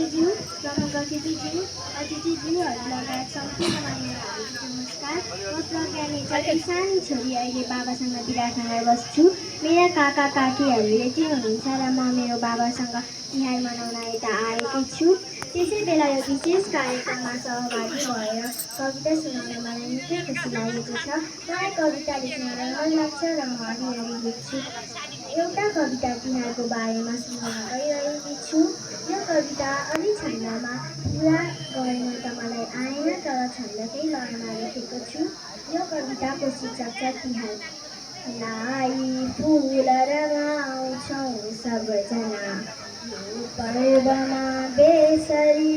अतिथिज्यू, प्रमुख अतिथिज्यू, अतिथिज्यूहरू लगायत सम्पूर्ण मान्यहरूलाई नमस्कार। म प्रज्ञा नेचरकी सानो छोरी अहिले बाबासँग विराटनगर बस्छु। मेरा काका काकीहरूले चाहिँ हुनुहुन्छ र म मेरो बाबासँग तिहार मनाउन यता आएकी छु। त्यसै बेला यो विशेष कार्यक्रममा सहभागी भएर कविता सुनाउन मलाई निकै खुसी लागेको छ। मलाई कविता लेख्न रहर लाग्छ र म अलिअलि लेख्छु। एउटा कविता तिहारको बारेमा सुनाउन गइरहेकी छु। यो कविता अलि छन्दमा पुरा गर्न त मलाई आएन, तर छन्दकै लयमा लेखेको छु। यो कविताको शीर्षक छ तिहार। लाई फुल रमाउँछौँ सबजना यो पर्वमा बेसरी,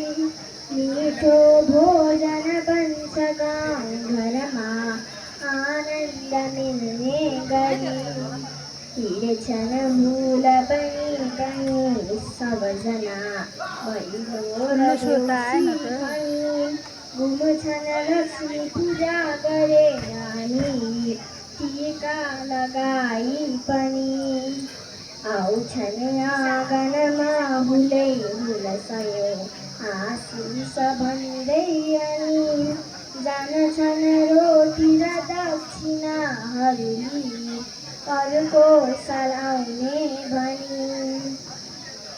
मिठो भोजन बन्छ गाउँ घरमा आनन्द मिल्ने गरी। हिँड्छन् फुल पनि कहीँ सबजना भैलो र देउसी घुम्छन् लक्ष्मी पूजा गरेर हामी टिका लगाई पनि। आउँछन् आँगनमा हुलै हुलसँगै आशिष भन्दै अनि जान्छन् रोटी र दक्षिणाहरू लिई अर्को साल आउने भनी।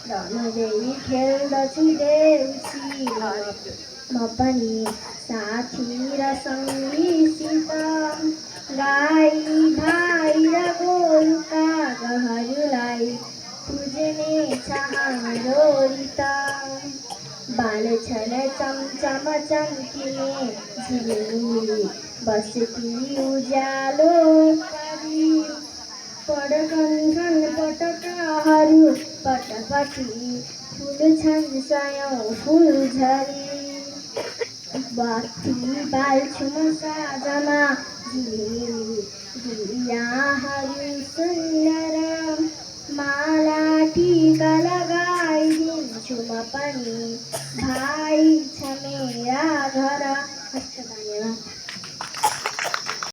रमाउँदै खेल्दछु देउसी म पनि साथी र सङ्गीसित। गाई भाइ र गोरु कागहरूलाई पुज्ने छ हाम्रो रित। बाल्छन् चमचम चम्किने झिलिमिली बस्ती उज्यालो पारी। पड्कन्छन् पटकाहरू पटपटी फुल्छन् सयौँ फुलझरी। बत्ती बाल्छु म साँझमा झिलिमिली दियाहरू सुन्दर। माला टिका लगाइदिन्छु म पनि, भाइ छ मेरा घर